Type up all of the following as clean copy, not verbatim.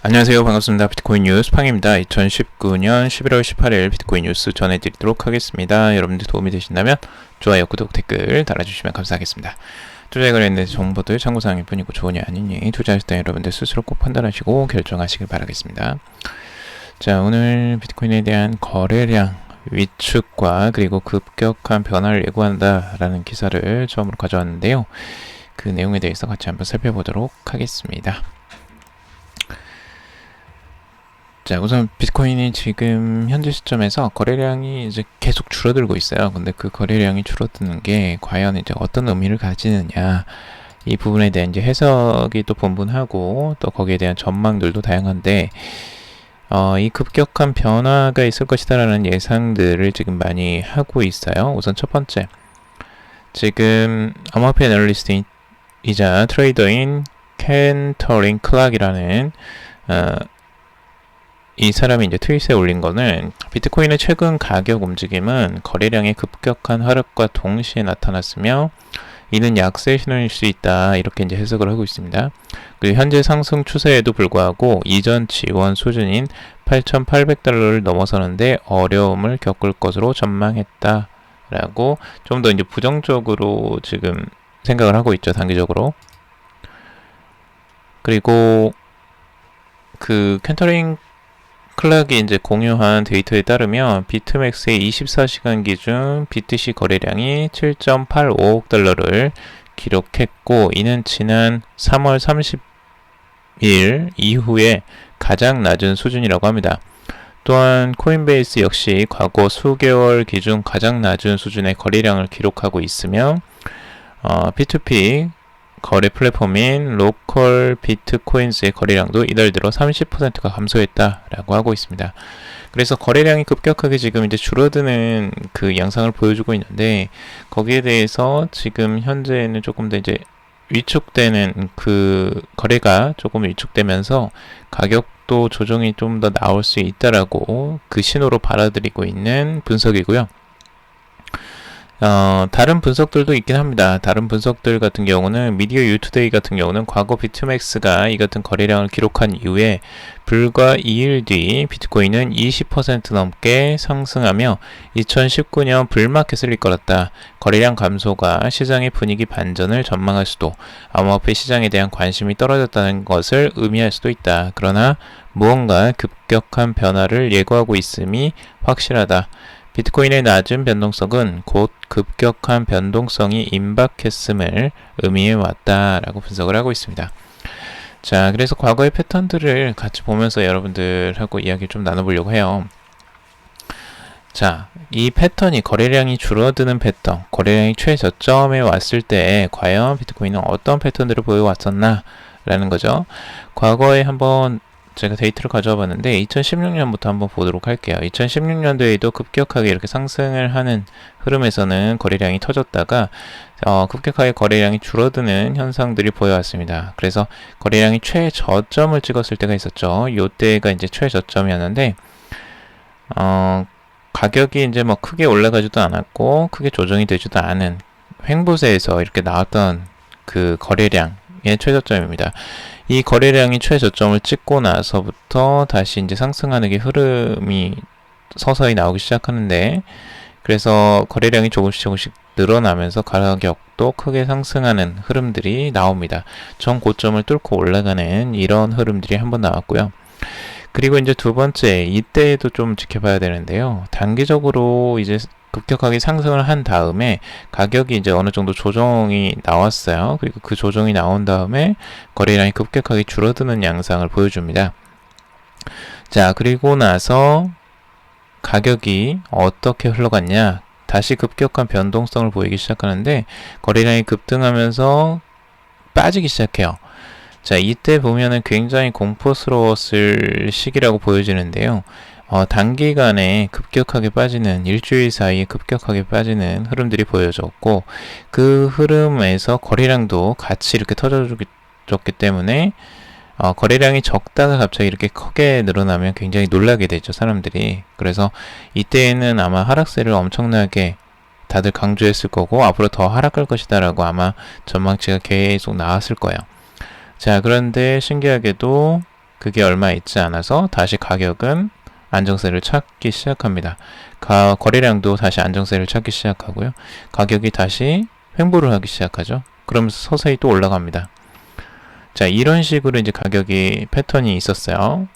안녕하세요. 반갑습니다. 비트코인 뉴스 팡입니다. 2019년 11월 18일 비트코인 뉴스 전해드리도록 하겠습니다. 여러분들 도움이 되신다면 좋아요, 구독, 댓글 달아주시면 감사하겠습니다. 투자에 관련된 정보들 참고사항일 뿐이고 좋으냐 아니니 투자하실 때 여러분들 스스로 꼭 판단하시고 결정하시길 바라겠습니다. 자, 오늘 비트코인에 대한 거래량 위축과 그리고 급격한 변화를 예고한다라는 기사를 처음으로 가져왔는데요. 그 내용에 대해서 같이 한번 살펴보도록 하겠습니다. 자, 우선 비트코인이 지금 현재 시점에서 거래량이 이제 계속 줄어들고 있어요. 근데 그 거래량이 줄어드는 게 과연 이제 어떤 의미를 가지느냐, 이 부분에 대한 이제 해석이 또 분분하고 또 거기에 대한 전망들도 다양한데, 이 급격한 변화가 있을 것이다라는 예상들을 지금 많이 하고 있어요. 우선 첫 번째, 지금 암호화폐 애널리스트이자 트레이더인 켄터링 클락이라는 이 사람이 이제 트윗에 올린 거는 비트코인의 최근 가격 움직임은 거래량의 급격한 하락과 동시에 나타났으며 이는 약세 신호일 수 있다, 이렇게 이제 해석을 하고 있습니다. 그리고 현재 상승 추세에도 불구하고 이전 지원 수준인 8,800달러를 넘어서는데 어려움을 겪을 것으로 전망했다라고 좀 더 이제 부정적으로 지금 생각을 하고 있죠, 단기적으로. 그리고 그 켄터링 클락이 이제 공유한 데이터에 따르면 비트맥스의 24시간 기준 BTC 거래량이 7.85억 달러를 기록했고, 이는 지난 3월 30일 이후에 가장 낮은 수준이라고 합니다. 또한 코인베이스 역시 과거 수개월 기준 가장 낮은 수준의 거래량을 기록하고 있으며 P2P 거래 플랫폼인 로컬 비트코인스의 거래량도 이달 들어 30%가 감소했다라고 하고 있습니다. 그래서 거래량이 급격하게 지금 이제 줄어드는 그 양상을 보여주고 있는데, 거기에 대해서 지금 현재는 조금 더 이제 위축되는, 그 거래가 조금 위축되면서 가격도 조정이 좀 더 나올 수 있다라고 그 신호로 받아들이고 있는 분석이고요. 다른 분석들도 있긴 합니다. 다른 분석들 같은 경우는 미디어 유투데이 같은 경우는 과거 비트맥스가 이 같은 거래량을 기록한 이후에 불과 2일 뒤 비트코인은 20% 넘게 상승하며 2019년 불마켓을 이끌었다. 거래량 감소가 시장의 분위기 반전을 전망할 수도, 암호화폐 시장에 대한 관심이 떨어졌다는 것을 의미할 수도 있다. 그러나 무언가 급격한 변화를 예고하고 있음이 확실하다. 비트코인의 낮은 변동성은 곧 급격한 변동성이 임박했음을 의미해 왔다라고 분석을 하고 있습니다. 자, 그래서 과거의 패턴들을 같이 보면서 여러분들하고 이야기를 좀 나눠보려고 해요. 자, 이 패턴이 거래량이 줄어드는 패턴, 거래량이 최저점에 왔을 때 과연 비트코인은 어떤 패턴들을 보여왔었나 라는 거죠. 과거에 한번 제가 데이터를 가져와 봤는데 2016년부터 한번 보도록 할게요. 2016년도에도 급격하게 이렇게 상승을 하는 흐름에서는 거래량이 터졌다가 급격하게 거래량이 줄어드는 현상들이 보여왔습니다. 그래서 거래량이 최저점을 찍었을 때가 있었죠. 요때가 이제 최저점이었는데 가격이 이제 뭐 크게 올라가지도 않았고 크게 조정이 되지도 않은 횡보세에서 이렇게 나왔던 그 거래량의 최저점입니다. 이 거래량이 최저점을 찍고 나서부터 다시 이제 상승하는 게 흐름이 서서히 나오기 시작하는데, 그래서 거래량이 조금씩 늘어나면서 가격도 크게 상승하는 흐름들이 나옵니다. 전 고점을 뚫고 올라가는 이런 흐름들이 한번 나왔고요. 그리고 이제 두 번째, 이때에도 좀 지켜봐야 되는데요. 단기적으로 이제 급격하게 상승을 한 다음에 가격이 이제 어느 정도 조정이 나왔어요. 그리고 그 조정이 나온 다음에 거래량이 급격하게 줄어드는 양상을 보여줍니다. 자, 그리고 나서 가격이 어떻게 흘러갔냐, 다시 급격한 변동성을 보이기 시작하는데 거래량이 급등하면서 빠지기 시작해요. 자, 이때 보면은 굉장히 공포스러웠을 시기라고 보여지는데요. 단기간에 급격하게 빠지는, 일주일 사이에 급격하게 빠지는 흐름들이 보여졌고, 그 흐름에서 거래량도 같이 이렇게 터져줬기 때문에 거래량이 적다가 갑자기 이렇게 크게 늘어나면 굉장히 놀라게 되죠, 사람들이. 그래서 이때에는 아마 하락세를 엄청나게 다들 강조했을 거고 앞으로 더 하락할 것이다 라고 아마 전망치가 계속 나왔을 거예요. 자, 그런데 신기하게도 그게 얼마 있지 않아서 다시 가격은 안정세를 찾기 시작합니다. 거래량도 다시 안정세를 찾기 시작하고요. 가격이 다시 횡보를 하기 시작하죠. 그러면서 서서히 또 올라갑니다. 자, 이런 식으로 이제 가격이 패턴이 있었어요.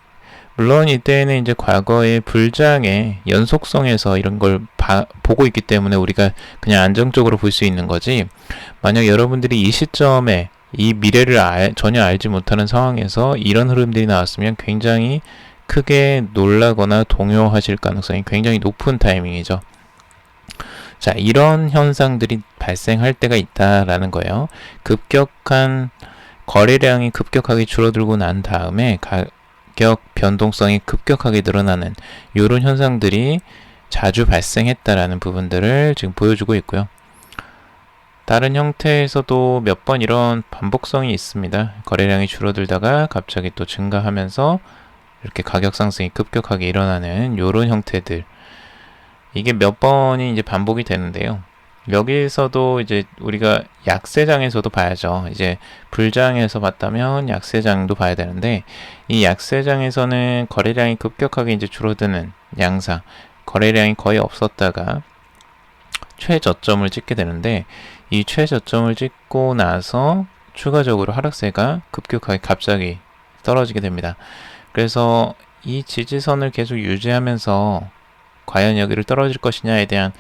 물론 이때는 이제 과거의 불장의 연속성에서 이런 걸 보고 있기 때문에 우리가 그냥 안정적으로 볼 수 있는 거지, 만약 여러분들이 이 시점에 이 미래를 전혀 알지 못하는 상황에서 이런 흐름들이 나왔으면 굉장히 크게 놀라거나 동요하실 가능성이 굉장히 높은 타이밍이죠. 자, 이런 현상들이 발생할 때가 있다라는 거예요. 거래량이 급격하게 줄어들고 난 다음에 가격 변동성이 급격하게 늘어나는 이런 현상들이 자주 발생했다라는 부분들을 지금 보여주고 있고요. 다른 형태에서도 몇 번 이런 반복성이 있습니다. 거래량이 줄어들다가 갑자기 또 증가하면서 이렇게 가격 상승이 급격하게 일어나는 이런 형태들, 이게 몇 번이 이제 반복이 되는데요. 여기서도 이제 우리가 약세장에서도 봐야죠. 이제 불장에서 봤다면 약세장도 봐야 되는데, 이 약세장에서는 거래량이 급격하게 이제 줄어드는 양상, 거래량이 거의 없었다가 최저점을 찍게 되는데, 이 최저점을 찍고 나서 추가적으로 하락세가 급격하게 갑자기 떨어지게 됩니다. 그래서 이 지지선을 계속 유지하면서 과연 여기를 떨어질 것이냐에 대한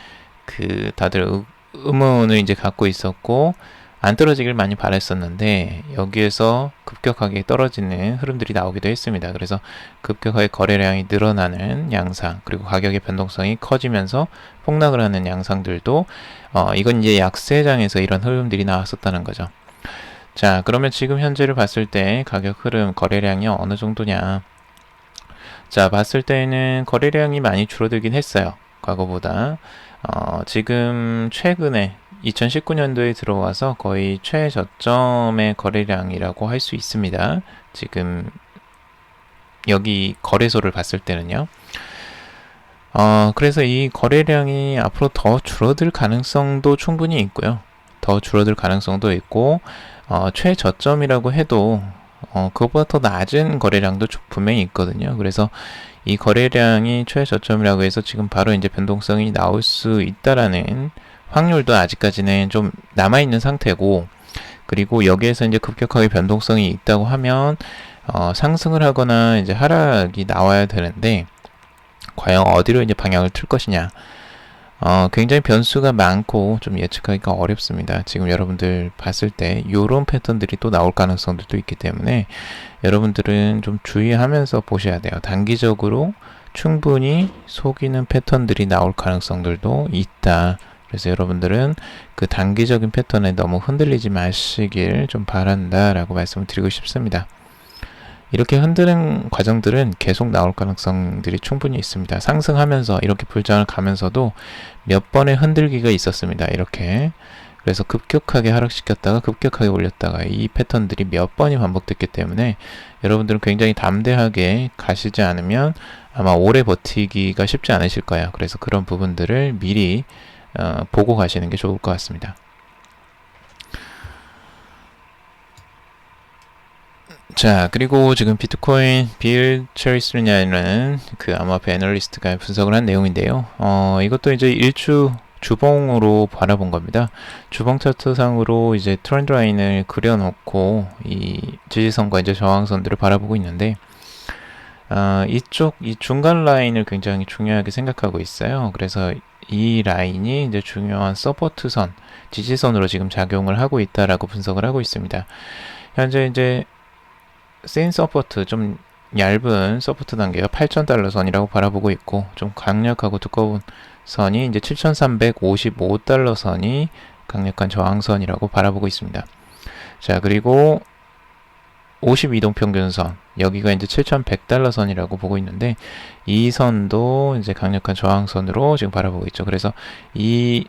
다들 의문을 이제 갖고 있었고, 안 떨어지길 많이 바랬었는데 여기에서 급격하게 떨어지는 흐름들이 나오기도 했습니다. 그래서 급격하게 거래량이 늘어나는 양상, 그리고 가격의 변동성이 커지면서 폭락을 하는 양상들도 이건 이제 약세장에서 이런 흐름들이 나왔었다는 거죠. 자, 그러면 지금 현재를 봤을 때 가격 흐름, 거래량이 어느 정도냐? 자, 봤을 때는 거래량이 많이 줄어들긴 했어요. 과거보다. 지금 최근에 2019년도에 들어와서 거의 최저점의 거래량이라고 할 수 있습니다. 지금 여기 거래소를 봤을 때는요. 그래서 이 거래량이 앞으로 더 줄어들 가능성도 충분히 있고요. 더 줄어들 가능성도 있고, 최저점이라고 해도 그것보다 더 낮은 거래량도 분명히 있거든요. 그래서 이 거래량이 최저점이라고 해서 지금 바로 이제 변동성이 나올 수 있다라는 확률도 아직까지는 좀 남아있는 상태고, 그리고 여기에서 이제 급격하게 변동성이 있다고 하면 상승을 하거나 이제 하락이 나와야 되는데, 과연 어디로 이제 방향을 틀 것이냐, 굉장히 변수가 많고 좀 예측하기가 어렵습니다. 지금 여러분들 봤을 때 이런 패턴들이 또 나올 가능성들도 있기 때문에 여러분들은 좀 주의하면서 보셔야 돼요. 단기적으로 충분히 속이는 패턴들이 나올 가능성들도 있다. 그래서 여러분들은 그 단기적인 패턴에 너무 흔들리지 마시길 좀 바란다라고 말씀을 드리고 싶습니다. 이렇게 흔드는 과정들은 계속 나올 가능성들이 충분히 있습니다. 상승하면서 이렇게 불장을 가면서도 몇 번의 흔들기가 있었습니다. 이렇게. 그래서 급격하게 하락시켰다가 급격하게 올렸다가 이 패턴들이 몇 번이 반복됐기 때문에 여러분들은 굉장히 담대하게 가시지 않으면 아마 오래 버티기가 쉽지 않으실 거예요. 그래서 그런 부분들을 미리 보고 가시는 게 좋을 것 같습니다. 자, 그리고 지금 비트코인 빌 체리스냐는 그 암호화폐 애널리스트가 분석을 한 내용인데요. 이것도 이제 주봉으로 바라본 겁니다. 주봉 차트상으로 이제 트렌드 라인을 그려놓고 이 지지선과 이제 저항선들을 바라보고 있는데, 이 중간 라인을 굉장히 중요하게 생각하고 있어요. 그래서 이 라인이 이제 중요한 서포트선, 지지선으로 지금 작용을 하고 있다라고 분석을 하고 있습니다. 현재 이제 센 서포트, 좀 얇은 서포트 단계가 8,000달러 선이라고 바라보고 있고, 좀 강력하고 두꺼운 선이 이제 7,355달러 선이 강력한 저항선이라고 바라보고 있습니다. 자, 그리고 52동 평균선, 여기가 이제 7,100달러 선이라고 보고 있는데, 이 선도 이제 강력한 저항선으로 지금 바라보고 있죠. 그래서 이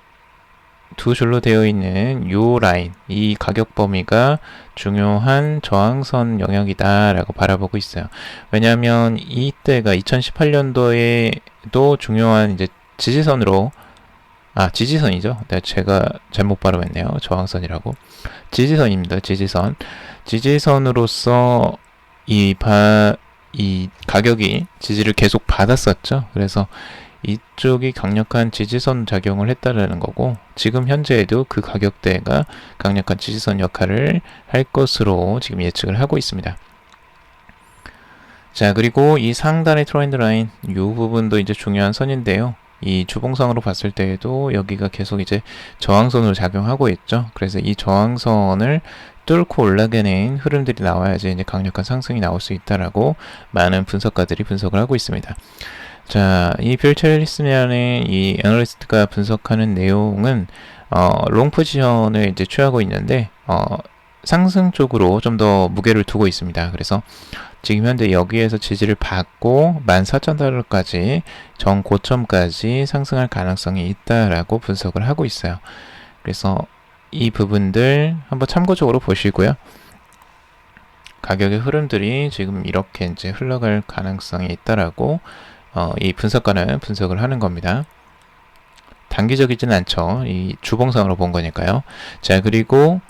두 줄로 되어 있는 요 라인, 이 가격 범위가 중요한 저항선 영역이다라고 바라보고 있어요. 왜냐하면 이때가 2018년도에도 중요한 이제 지지선이죠. 제가 잘못 발음했네요. 저항선이라고. 지지선입니다. 지지선으로서 이 가격이 지지를 계속 받았었죠. 그래서 이쪽이 강력한 지지선 작용을 했다라는 거고, 지금 현재에도 그 가격대가 강력한 지지선 역할을 할 것으로 지금 예측을 하고 있습니다. 자, 그리고 이 상단의 트렌드 라인, 이 부분도 이제 중요한 선인데요. 이 주봉상으로 봤을 때에도 여기가 계속 이제 저항선으로 작용하고 있죠. 그래서 이 저항선을 뚫고 올라가는 흐름들이 나와야지 이제 강력한 상승이 나올 수 있다라고 많은 분석가들이 분석을 하고 있습니다. 자, 이 빌트리스라는 이 애널리스트가 분석하는 내용은 롱 포지션을 이제 취하고 있는데 상승 쪽으로 좀 더 무게를 두고 있습니다. 그래서 지금 현재 여기에서 지지를 받고 14,000달러까지 정고점까지 상승할 가능성이 있다라고 분석을 하고 있어요. 그래서 이 부분들 한번 참고적으로 보시고요. 가격의 흐름들이 지금 이렇게 이제 흘러갈 가능성이 있다라고 이 분석가는 분석을 하는 겁니다. 단기적이진 않죠. 이 주봉상으로 본 거니까요. 자, 그리고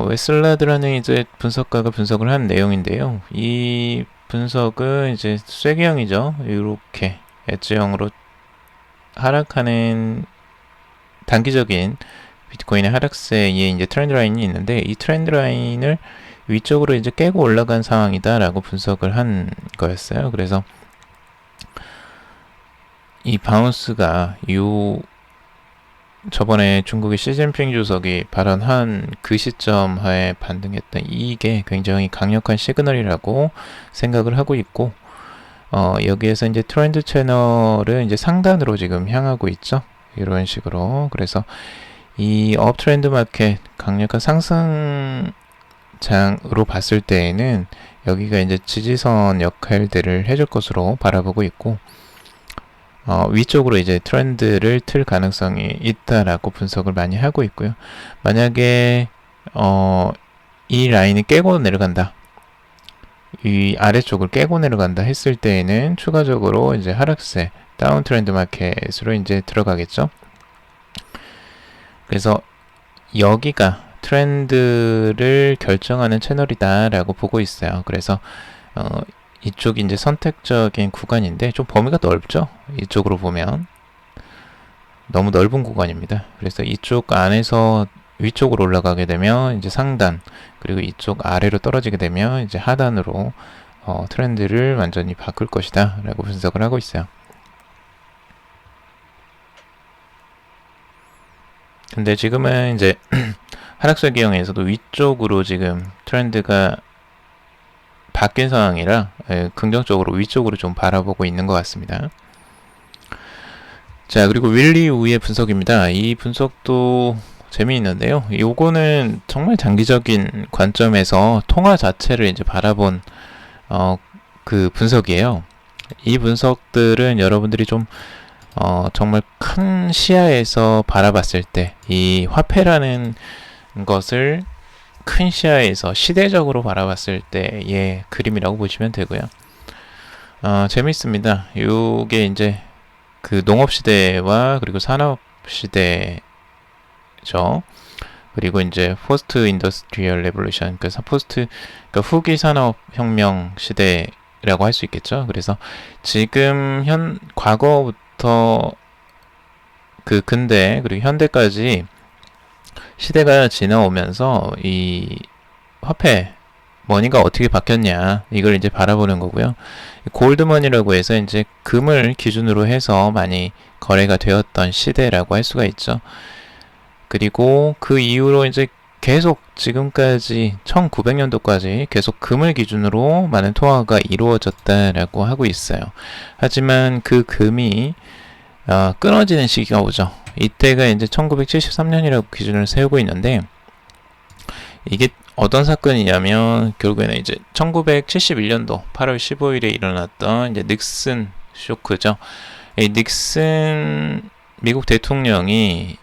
웨슬라드라는 이제 분석가가 분석을 한 내용인데요. 이 분석은 이제 쐐기형이죠. 이렇게 엣지형으로 하락하는 단기적인 비트코인의 하락세에 이제 트렌드 라인이 있는데, 이 트렌드 라인을 위쪽으로 이제 깨고 올라간 상황이다라고 분석을 한 거였어요. 그래서 이 바운스가 저번에 중국의 시진핑 주석이 발언한 그 시점 하에 반등했던 이게 굉장히 강력한 시그널이라고 생각을 하고 있고, 여기에서 이제 트렌드 채널은 이제 상단으로 지금 향하고 있죠. 이런 식으로. 그래서 이 업트렌드 마켓 강력한 상승장으로 봤을 때에는 여기가 이제 지지선 역할들을 해줄 것으로 바라보고 있고, 위쪽으로 이제 트렌드를 틀 가능성이 있다라고 분석을 많이 하고 있고요. 만약에 이 라인이 깨고 내려간다, 이 아래쪽을 깨고 내려간다 했을 때에는 추가적으로 이제 하락세 다운 트렌드 마켓으로 이제 들어가겠죠. 그래서 여기가 트렌드를 결정하는 채널이다라고 보고 있어요. 그래서 이쪽이 이제 선택적인 구간인데 좀 범위가 넓죠. 이쪽으로 보면 너무 넓은 구간입니다. 그래서 이쪽 안에서 위쪽으로 올라가게 되면 이제 상단, 그리고 이쪽 아래로 떨어지게 되면 이제 하단으로 트렌드를 완전히 바꿀 것이다 라고 분석을 하고 있어요. 근데 지금은 이제 하락세기형에서도 위쪽으로 지금 트렌드가 바뀐 상황이라 긍정적으로 위쪽으로 좀 바라보고 있는 것 같습니다. 자, 그리고 윌리 우의 분석입니다. 이 분석도 재미있는데요. 요거는 정말 장기적인 관점에서 통화 자체를 이제 바라본 그 분석이에요. 이 분석들은 여러분들이 좀 정말 큰 시야에서 바라봤을 때 이 화폐라는 것을 큰 시야에서 시대적으로 바라봤을 때의 그림이라고 보시면 되고요. 재밌습니다. 요게 이제 그 농업 시대와 그리고 산업 시대죠. 그리고 이제 포스트 인더스트리얼 레볼루션, 그러니까 그러니까 후기 산업 혁명 시대라고 할 수 있겠죠. 그래서 지금 과거부터 그 근대 그리고 현대까지 시대가 지나오면서 이 화폐 머니가 어떻게 바뀌었냐, 이걸 이제 바라보는 거고요. 골드머니라고 해서 이제 금을 기준으로 해서 많이 거래가 되었던 시대라고 할 수가 있죠. 그리고 그 이후로 이제 계속 지금까지 1900년도까지 계속 금을 기준으로 많은 통화가 이루어졌다라고 하고 있어요. 하지만 그 금이 끊어지는 시기가 오죠. 이때가 이제 1973년이라고 기준을 세우고 있는데, 이게 어떤 사건이냐면 결국에는 이제 1971년도 8월 15일에 일어났던 이제 닉슨 쇼크죠. 이 닉슨 미국 대통령이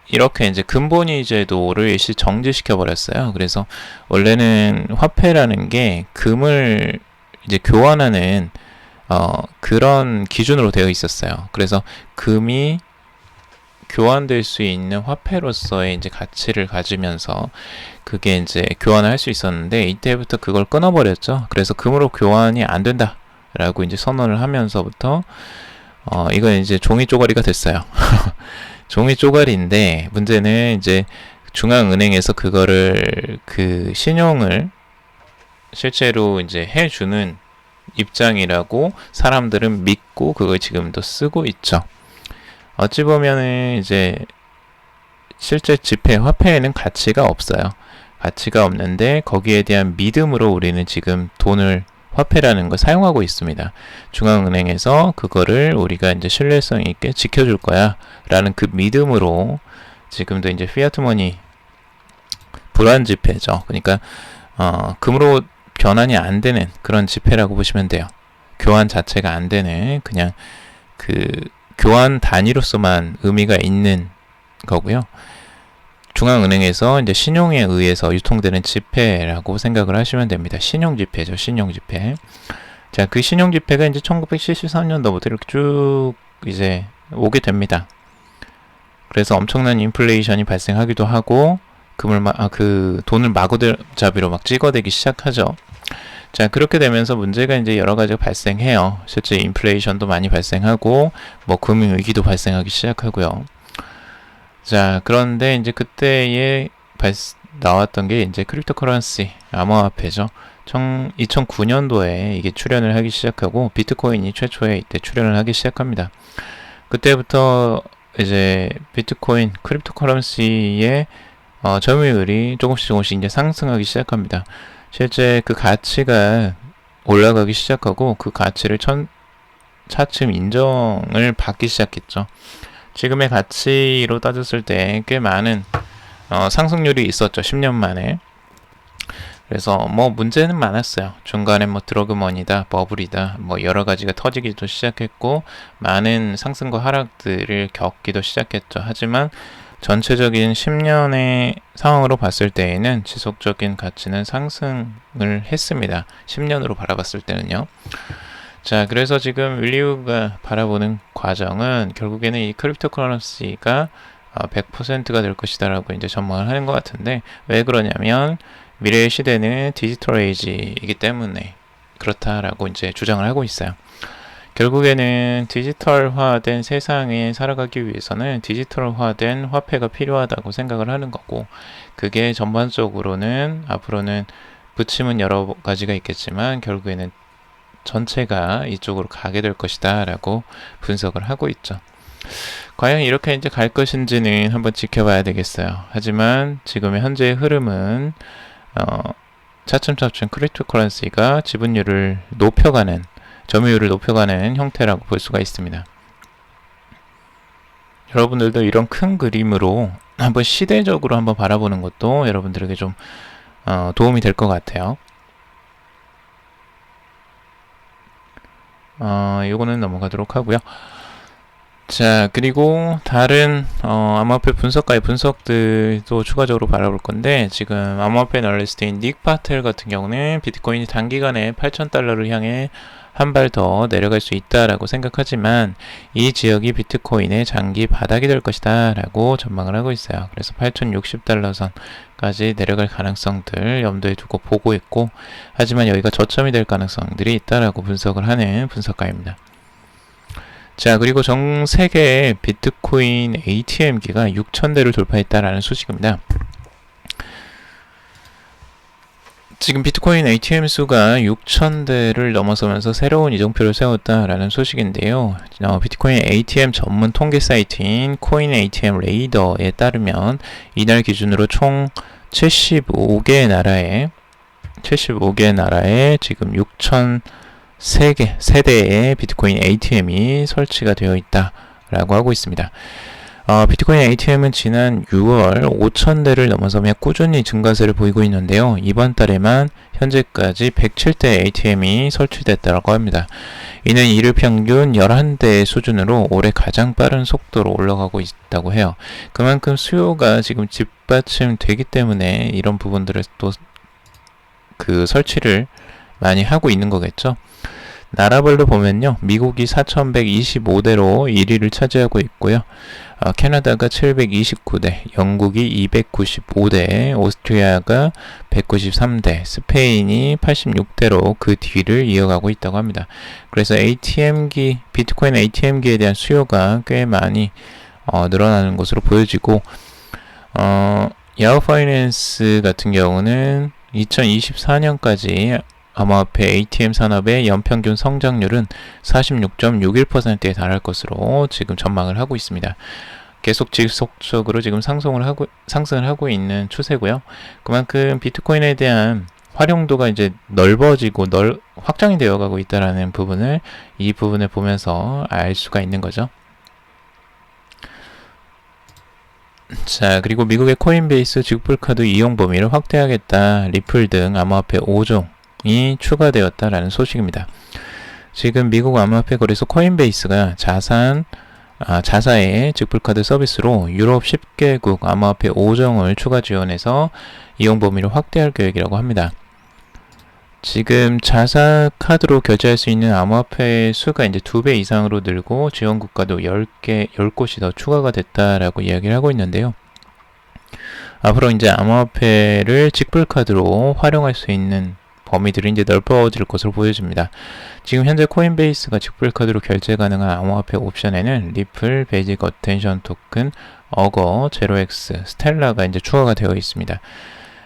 이렇게 이제 근본위 제도를 일시 정지시켜 버렸어요. 그래서 원래는 화폐라는 게 금을 이제 교환하는 그런 기준으로 되어 있었어요. 그래서 금이 교환될 수 있는 화폐로서의 이제 가치를 가지면서 그게 이제 교환을 할 수 있었는데 이때부터 그걸 끊어버렸죠. 그래서 금으로 교환이 안 된다라고 이제 선언을 하면서부터 이건 이제 종이 쪼가리가 됐어요. 종이 쪼가리인데 문제는 이제 중앙은행에서 그거를 그 신용을 실제로 이제 해주는 입장이라고 사람들은 믿고 그걸 지금도 쓰고 있죠. 어찌 보면은 이제 실제 지폐, 화폐에는 가치가 없어요. 가치가 없는데 거기에 대한 믿음으로 우리는 지금 돈을 화폐라는 걸 사용하고 있습니다. 중앙은행에서 그거를 우리가 이제 신뢰성 있게 지켜줄 거야 라는 그 믿음으로 지금도 이제 피아트머니 불안 지폐죠. 그러니까 금으로 변환이 안 되는 그런 지폐라고 보시면 돼요. 교환 자체가 안 되는 그냥 그 교환 단위로서만 의미가 있는 거고요. 중앙은행에서 이제 신용에 의해서 유통되는 지폐라고 생각을 하시면 됩니다. 신용지폐죠. 신용지폐. 자, 그 신용지폐가 이제 1973년도부터 이렇게 쭉 이제 오게 됩니다. 그래서 엄청난 인플레이션이 발생하기도 하고 그 돈을 마구잡이로 막 찍어대기 시작하죠. 자, 그렇게 되면서 문제가 이제 여러 가지가 발생해요. 실제 인플레이션도 많이 발생하고 뭐 금융위기도 발생하기 시작하고요. 자, 그런데 이제 그때에 나왔던 게 이제 크립토커런시, 암호화폐죠. 2009년도에 이게 출현을 하기 시작하고 비트코인이 최초에 이때 출현을 하기 시작합니다. 그때부터 이제 비트코인, 크립토커런시의 점유율이 조금씩 이제 상승하기 시작합니다. 실제 그 가치가 올라가기 시작하고 그 가치를 차츰 인정을 받기 시작했죠. 지금의 가치로 따졌을 때 꽤 많은 상승률이 있었죠. 10년 만에. 그래서 뭐 문제는 많았어요. 중간에 뭐 드러그머니다, 버블이다, 뭐 여러 가지가 터지기도 시작했고 많은 상승과 하락들을 겪기도 시작했죠. 하지만 전체적인 10년의 상황으로 봤을 때에는 지속적인 가치는 상승을 했습니다. 10년으로 바라봤을 때는요. 자, 그래서 지금 윌리우가 바라보는 과정은 결국에는 이 크립토커런시가 100%가 될 것이다 라고 이제 전망을 하는 것 같은데, 왜 그러냐면 미래의 시대는 디지털 에이지이기 때문에 그렇다라고 이제 주장을 하고 있어요. 결국에는 디지털화된 세상에 살아가기 위해서는 디지털화된 화폐가 필요하다고 생각을 하는 거고, 그게 전반적으로는 앞으로는 부침은 여러 가지가 있겠지만 결국에는 전체가 이쪽으로 가게 될 것이다 라고 분석을 하고 있죠. 과연 이렇게 이제 갈 것인지는 한번 지켜봐야 되겠어요. 하지만 지금의 현재의 흐름은 차츰차츰 크립토커런시가 지분율을 높여가는, 점유율을 높여가는 형태라고 볼 수가 있습니다. 여러분들도 이런 큰 그림으로 한번 시대적으로 한번 바라보는 것도 여러분들에게 좀 도움이 될 것 같아요. 요거는 넘어가도록 하고요. 자, 그리고 다른 암호화폐 분석가의 분석들도 추가적으로 바라볼 건데, 지금 암호화폐 애널리스트인 닉 파텔 같은 경우는 비트코인이 단기간에 8,000달러를 향해 한 발 더 내려갈 수 있다라고 생각하지만 이 지역이 비트코인의 장기 바닥이 될 것이다 라고 전망을 하고 있어요. 그래서 8,060달러 선까지 내려갈 가능성들 염두에 두고 보고 있고, 하지만 여기가 저점이 될 가능성들이 있다라고 분석을 하는 분석가입니다. 자, 그리고 전 세계의 비트코인 ATM기가 6,000대를 돌파했다라는 소식입니다. 지금 비트코인 ATM 수가 6,000대를 넘어서면서 새로운 이정표를 세웠다라는 소식인데요. 비트코인 ATM 전문 통계 사이트인 코인 ATM 레이더에 따르면 이날 기준으로 총 75개 나라에 지금 6,003세대의 비트코인 ATM이 설치가 되어 있다라고 하고 있습니다. 비트코인 ATM은 지난 6월 5,000대를 넘어서며 꾸준히 증가세를 보이고 있는데요. 이번 달에만 현재까지 107대 ATM이 설치됐다고 합니다. 이는 일일 평균 11대 수준으로 올해 가장 빠른 속도로 올라가고 있다고 해요. 그만큼 수요가 지금 뒷받침되기 때문에 이런 부분들을 또 그 설치를 많이 하고 있는 거겠죠. 나라별로 보면요. 미국이 4,125대로 1위를 차지하고 있고요. 캐나다가 729대, 영국이 295대, 오스트리아가 193대, 스페인이 86대로 그 뒤를 이어가고 있다고 합니다. 그래서 ATM기, 비트코인 ATM기에 대한 수요가 꽤 많이 늘어나는 것으로 보여지고, 야후 파이낸스 같은 경우는 2024년까지 암호화폐 ATM 산업의 연평균 성장률은 46.61%에 달할 것으로 지금 전망을 하고 있습니다. 계속 지속적으로 지금 상승을 하고 있는 추세고요. 그만큼 비트코인에 대한 활용도가 이제 넓어지고 확장이 되어가고 있다라는 부분을 이 부분을 보면서 알 수가 있는 거죠. 자, 그리고 미국의 코인베이스 직불카드 이용 범위를 확대하겠다. 리플 등 암호화폐 5종이 추가되었다라는 소식입니다. 지금 미국 암호화폐 거래소 코인베이스가 자사의 직불카드 서비스로 유럽 10개국 암호화폐 5종을 추가 지원해서 이용 범위를 확대할 계획이라고 합니다. 지금 자사 카드로 결제할 수 있는 암호화폐 수가 이제 2배 이상으로 늘고 지원 국가도 10곳이 더 추가가 됐다라고 이야기를 하고 있는데요. 앞으로 이제 암호화폐를 직불카드로 활용할 수 있는 범위들이 이제 넓어질 것으로 보여집니다. 지금 현재 코인베이스가 직불카드로 결제 가능한 암호화폐 옵션에는 리플, 베이직 어텐션 토큰, 어거, 제로엑스, 스텔라가 이제 추가가 되어 있습니다.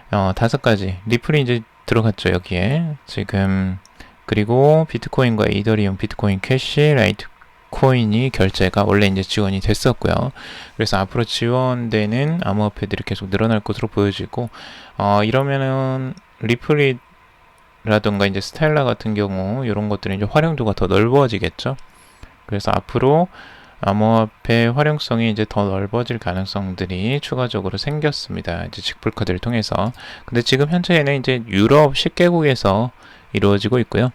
5가지. 리플이 이제 들어갔죠, 여기에. 지금, 그리고 비트코인과 이더리움, 비트코인 캐시, 라이트코인이 결제가 원래 이제 지원이 됐었고요. 그래서 앞으로 지원되는 암호화폐들이 계속 늘어날 것으로 보여지고, 이러면은 리플이 라던가 이제 스텔라 같은 경우 이런 것들이 이제 활용도가 더 넓어지겠죠. 그래서 앞으로 암호화폐 활용성이 이제 더 넓어질 가능성들이 추가적으로 생겼습니다. 이제 직불카드를 통해서. 근데 지금 현재에는 이제 유럽 10개국에서 이루어지고 있고요.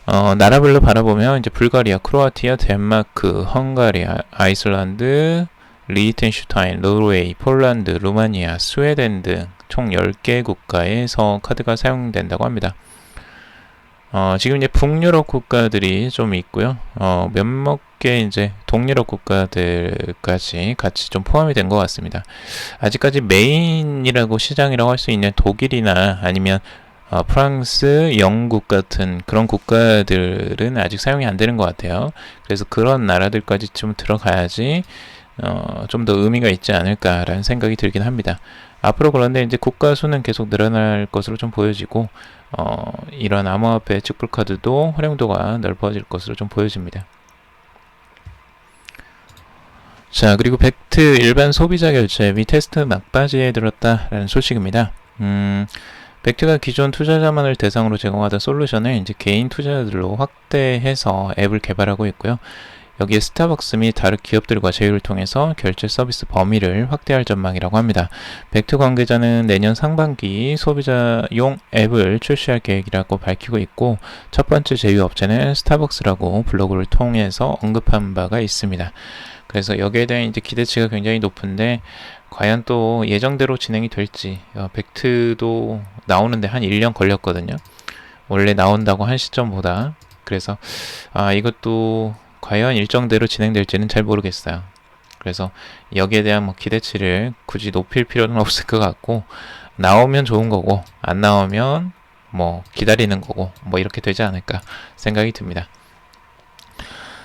나라별로 바라보면 이제 불가리아, 크로아티아, 덴마크, 헝가리, 아이슬란드, 리히텐슈타인, 노르웨이, 폴란드, 루마니아, 스웨덴 등 총 10개 국가에서 카드가 사용된다고 합니다. 지금 이제 북유럽 국가들이 좀 있고요. 몇몇 개 이제 동유럽 국가들까지 같이 좀 포함이 된 것 같습니다. 아직까지 메인이라고 시장이라고 할 수 있는 독일이나 아니면 프랑스, 영국 같은 그런 국가들은 아직 사용이 안 되는 것 같아요. 그래서 그런 나라들까지 좀 들어가야지 좀 더 의미가 있지 않을까라는 생각이 들긴 합니다. 앞으로 그런데 이제 국가 수는 계속 늘어날 것으로 좀 보여지고 이런 암호화폐 직불카드도 활용도가 넓어질 것으로 좀 보여집니다. 자, 그리고 벡트 일반 소비자 결제 및 테스트 막바지에 들었다라는 소식입니다. 벡트가 기존 투자자만을 대상으로 제공하던 솔루션을 이제 개인 투자자들로 확대해서 앱을 개발하고 있고요. 여기에 스타벅스 및 다른 기업들과 제휴를 통해서 결제 서비스 범위를 확대할 전망이라고 합니다. 벡트 관계자는 내년 상반기 소비자용 앱을 출시할 계획이라고 밝히고 있고, 첫 번째 제휴 업체는 스타벅스라고 블로그를 통해서 언급한 바가 있습니다. 그래서 여기에 대한 이제 기대치가 굉장히 높은데 과연 또 예정대로 진행이 될지. 벡트도 나오는데 한 1년 걸렸거든요. 원래 나온다고 한 시점보다. 그래서 이것도 과연 일정대로 진행될지는 잘 모르겠어요. 그래서 여기에 대한 뭐 기대치를 굳이 높일 필요는 없을 것 같고, 나오면 좋은 거고 안 나오면 뭐 기다리는 거고 뭐 이렇게 되지 않을까 생각이 듭니다.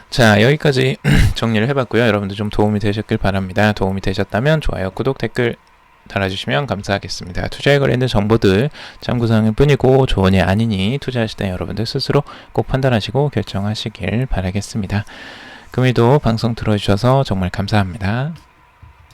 자, 여기까지 정리를 해봤고요. 여러분들 좀 도움이 되셨길 바랍니다. 도움이 되셨다면 좋아요, 구독, 댓글 달아주시면 감사하겠습니다. 투자에 관련된 정보들 참고사항일 뿐이고 조언이 아니니 투자하실 때 여러분들 스스로 꼭 판단하시고 결정하시길 바라겠습니다. 금일도 방송 들어주셔서 정말 감사합니다.